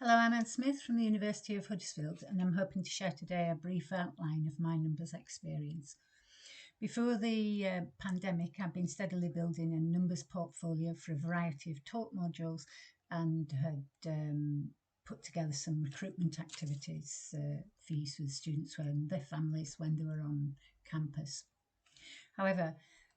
Hello, I'm Anne Smith from the University of Huddersfield, and I'm hoping to share today a brief outline of my numbers experience. Before the pandemic, I've been steadily building a numbers portfolio for a variety of taught modules and had put together some recruitment activities for use with students and their families when they were on campus. However,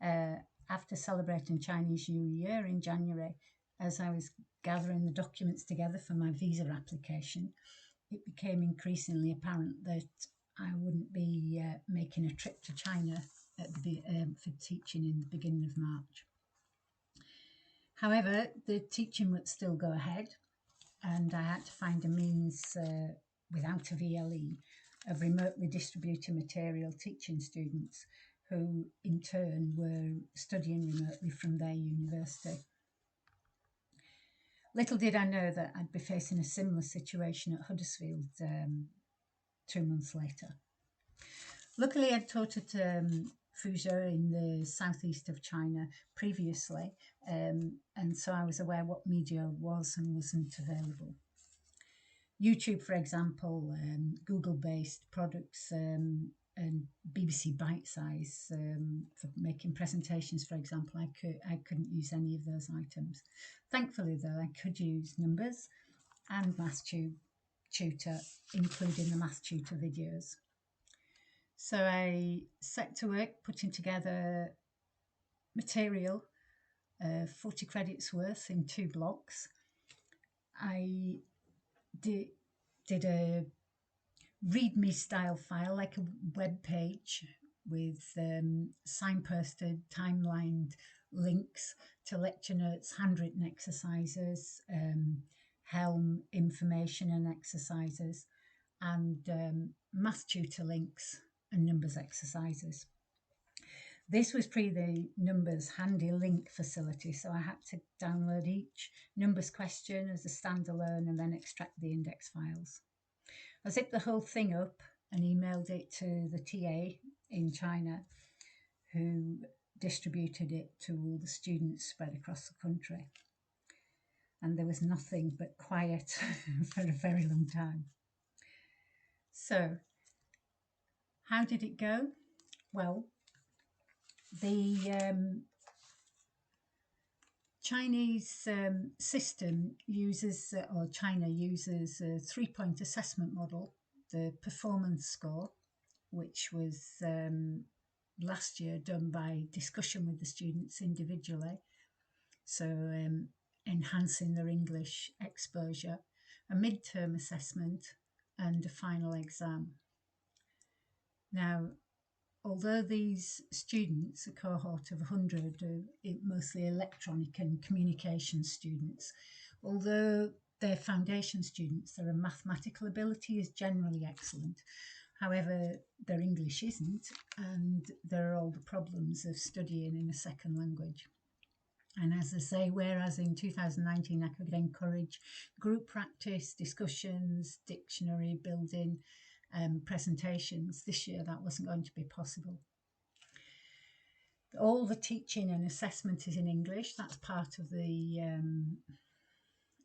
after celebrating Chinese New Year in January, as I was gathering the documents together for my visa application, it became increasingly apparent that I wouldn't be making a trip to China for teaching in the beginning of March. However, the teaching would still go ahead, and I had to find a means without a VLE of remotely distributing material teaching students who in turn were studying remotely from their university. Little did I know that I'd be facing a similar situation at Huddersfield 2 months later. Luckily, I'd taught at Fuzhou in the southeast of China previously, and so I was aware what media was and wasn't available. YouTube, for example, Google-based products and BBC Bite-size for making presentations, for example, I couldn't use any of those items. Thankfully, though, I could use numbers and Maths Tutor, including the Maths Tutor videos. So I set to work putting together material, 40 credits worth in 2 blocks. I did a README style file, like a web page with signposted, timelined links to lecture notes, handwritten exercises, Helm information and exercises, and Maths Tutor links and numbers exercises. This was pre the numbers handy link facility, so I had to download each numbers question as a standalone and then extract the index files. I zipped the whole thing up and emailed it to the TA in China, who distributed it to all the students spread across the country. And there was nothing but quiet for a very long time. So, how did it go? Well, the Chinese system uses, or China uses, a 3-point assessment model, the performance score, which was last year done by discussion with the students individually, so enhancing their English exposure, a mid-term assessment and a final exam. Now, although these students, a cohort of 100, are mostly electronic and communication students, although they're foundation students, their mathematical ability is generally excellent. However, their English isn't, and there are all the problems of studying in a second language. And as I say, whereas in 2019 I could encourage group practice, discussions, dictionary building, presentations, this year that wasn't going to be possible. All the teaching and assessment is in English. That's part of the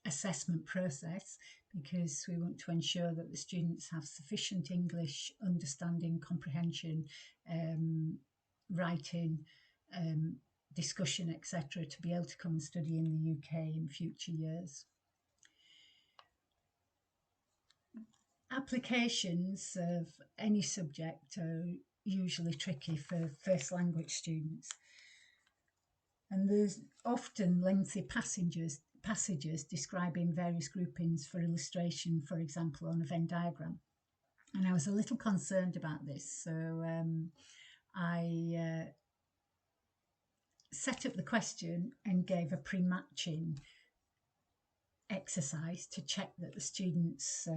assessment process, because we want to ensure that the students have sufficient English understanding, comprehension, writing, discussion, etc., to be able to come and study in the UK in future years. Applications of any subject are usually tricky for first language students, and there's often lengthy passages describing various groupings for illustration, for example, on a Venn diagram. And I was a little concerned about this, so I set up the question and gave a pre-matching exercise to check that the students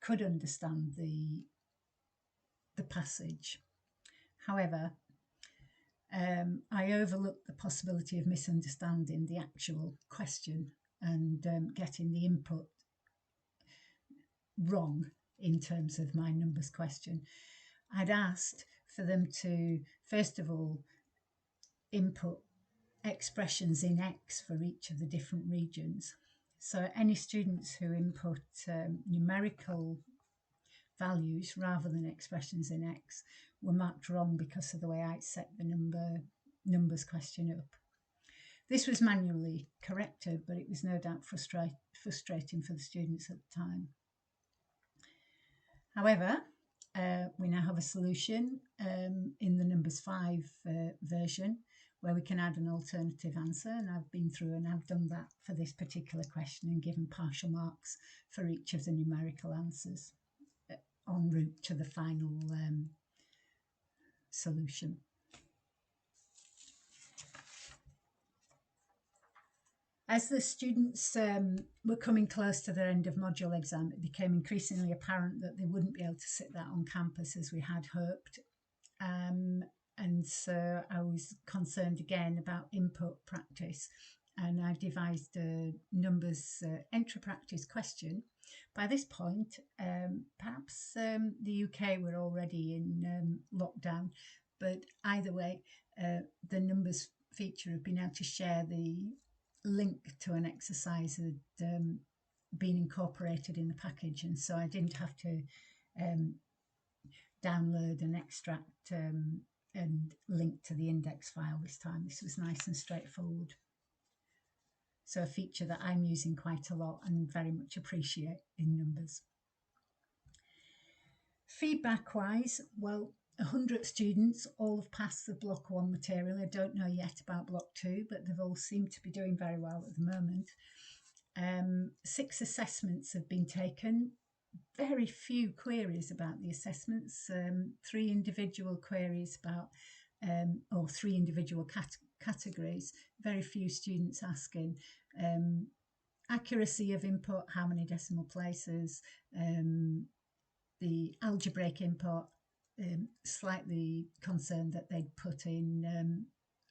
could understand the passage. However, I overlooked the possibility of misunderstanding the actual question and getting the input wrong in terms of my numbers question. I'd asked for them to, first of all, input expressions in X for each of the different regions. So any students who input numerical values rather than expressions in X were marked wrong because of the way I set the numbers question up. This was manually corrected, but it was no doubt frustrating for the students at the time. However, we now have a solution in the numbers 5 version where we can add an alternative answer, and I've been through and I've done that for this particular question and given partial marks for each of the numerical answers en route to the final solution. As the students were coming close to their end of module exam, it became increasingly apparent that they wouldn't be able to sit that on campus as we had hoped. And so I was concerned again about input practice, and I devised a numbers entry practice question. By this point, perhaps the UK were already in lockdown, but either way, the numbers feature have been able to share the link to an exercise had been incorporated in the package, and so I didn't have to download and extract and link to the index file this time. This was nice and straightforward. So a feature that I'm using quite a lot and very much appreciate in numbers. Feedback-wise, well, 100 students all have passed the block 1 material. I don't know yet about block 2, but they've all seemed to be doing very well at the moment. 6 assessments have been taken. Very few queries about the assessments. 3 individual queries about, or 3 individual categories. Very few students asking. Accuracy of input, how many decimal places. The algebraic input, slightly concerned that they'd put in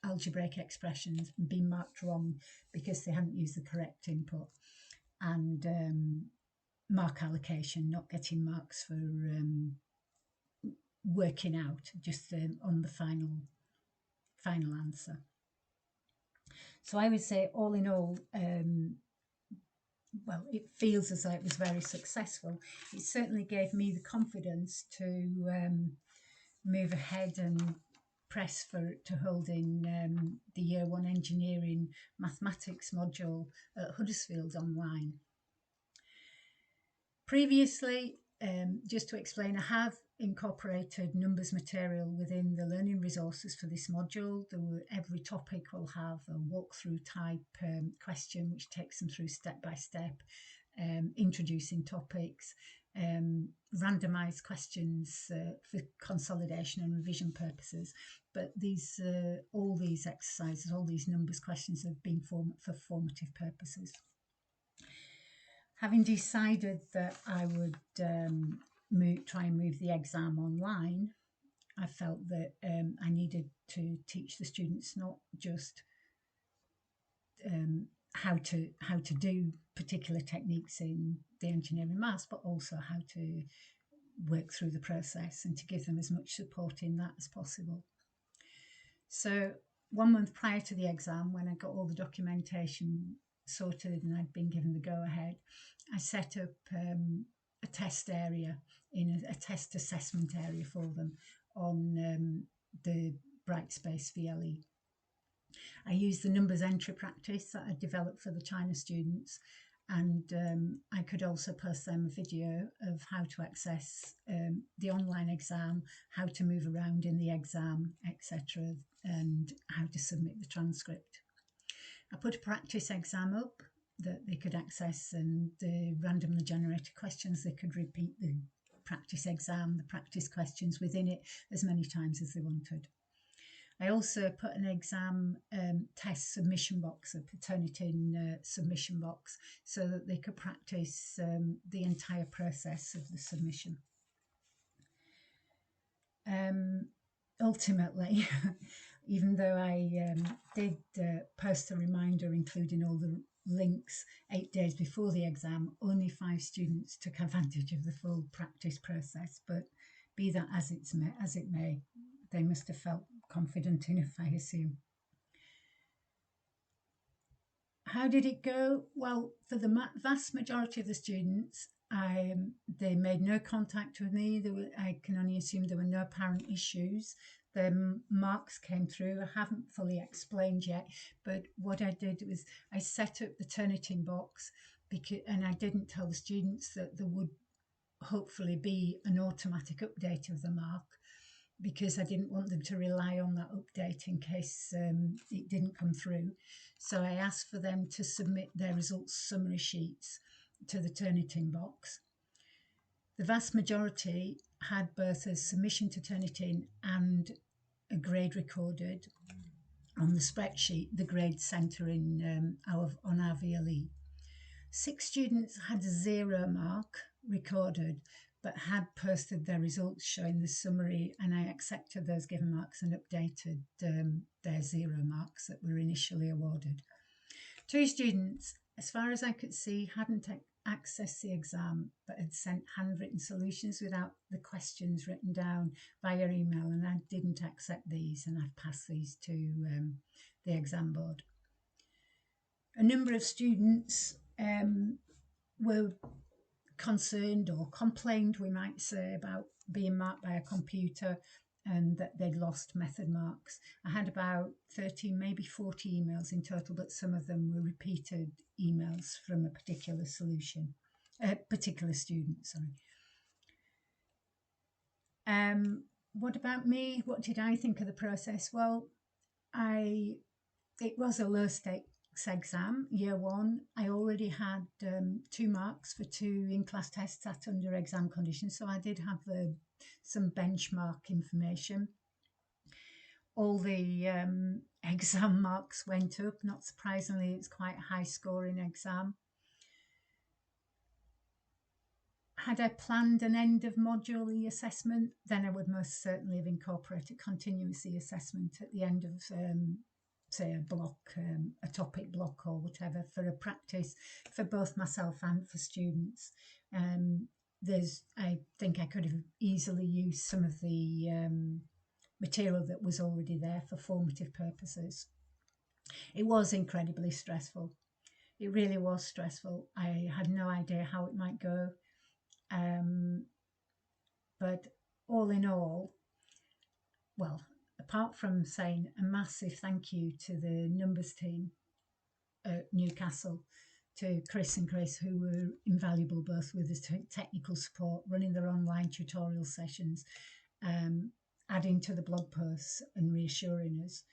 algebraic expressions and been marked wrong because they hadn't used the correct input. And mark allocation, not getting marks for working out, just on the final answer. So I would say all in all, well, it feels as though it was very successful. It certainly gave me the confidence to move ahead and press to hold in the Year 1 Engineering Mathematics module at Huddersfield online. Previously, just to explain, I have incorporated numbers material within the learning resources for this module. Every topic will have a walkthrough type question which takes them through step by step, introducing topics, randomized questions for consolidation and revision purposes. But these, all these exercises, all these numbers questions have been for formative purposes. Having decided that I would try and move the exam online, I felt that I needed to teach the students not just how to do particular techniques in the engineering maths, but also how to work through the process and to give them as much support in that as possible. So 1 month prior to the exam, when I got all the documentation sorted and I'd been given the go-ahead, I set up a test area, a test assessment area for them on the Brightspace VLE. I used the numbers entry practice that I developed for the China students, and I could also post them a video of how to access the online exam, how to move around in the exam, etc., and how to submit the transcript. I put a practice exam up that they could access, and the randomly generated questions, they could repeat the practice exam, the practice questions within it as many times as they wanted. I also put an exam test submission box, a Turnitin submission box, so that they could practice the entire process of the submission. Ultimately, even though I did post a reminder including all the links 8 days before the exam, only 5 students took advantage of the full practice process. But be that as it may, they must have felt confident enough, I assume. How did it go? Well, for the vast majority of the students, they made no contact with me. I can only assume there were no apparent issues. The marks came through. I haven't fully explained yet, but what I did was I set up the Turnitin box and I didn't tell the students that there would hopefully be an automatic update of the mark, because I didn't want them to rely on that update in case it didn't come through. So I asked for them to submit their results summary sheets to the Turnitin box. The vast majority had both a submission to Turnitin and a grade recorded on the spreadsheet, the grade centre on our VLE. 6 students had a 0 mark recorded, but had posted their results showing the summary, and I accepted those given marks and updated their 0 marks that were initially awarded. 2 students, as far as I could see, hadn't accessed the exam, but had sent handwritten solutions without the questions written down via email, and I didn't accept these, and I've passed these to the exam board. A number of students were concerned or complained, we might say, about being marked by a computer and that they'd lost method marks. I had about 13, maybe 40 emails in total, but some of them were repeated emails from a particular student, sorry. What about me? What did I think of the process? Well, it was a low stakes exam, year 1. I already had 2 marks for 2 in-class tests sat under exam conditions, so I did have some benchmark information. All the exam marks went up. Not surprisingly, it's quite a high scoring exam. Had I planned an end of module assessment, then I would most certainly have incorporated continuous assessment at the end of say a block, a topic block or whatever, for a practice for both myself and for students. I think I could have easily used some of the material that was already there for formative purposes. It was incredibly stressful. It really was stressful. I had no idea how it might go. But all in all, well, apart from saying a massive thank you to the numbers team at Newcastle, to Chris and Chris, who were invaluable both with the technical support, running their online tutorial sessions, adding to the blog posts and reassuring us.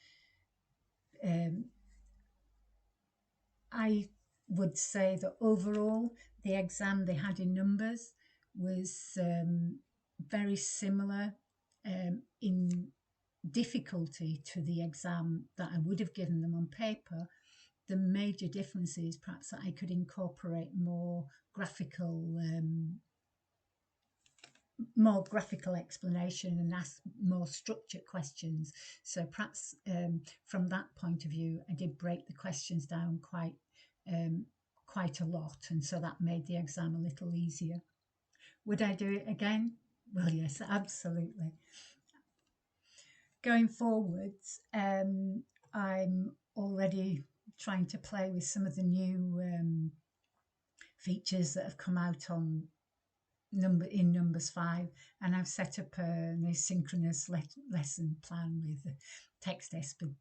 I would say that overall, the exam they had in numbers was very similar in difficulty to the exam that I would have given them on paper. The major difference is perhaps that I could incorporate more graphical explanation and ask more structured questions. So perhaps from that point of view, I did break the questions down quite a lot, and so that made the exam a little easier. Would I do it again? Well, yes, absolutely. Going forwards, I'm already trying to play with some of the new features that have come out on Numbers 5, and I've set up an asynchronous lesson plan with text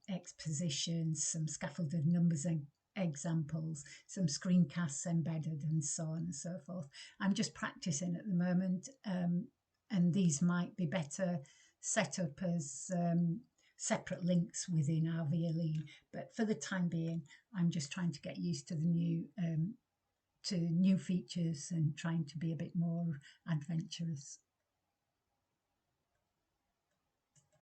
expositions, some scaffolded numbers examples, some screencasts embedded, and so on and so forth. I'm just practicing at the moment, and these might be better set up as separate links within our VLE, but for the time being, I'm just trying to get used to the new features and trying to be a bit more adventurous.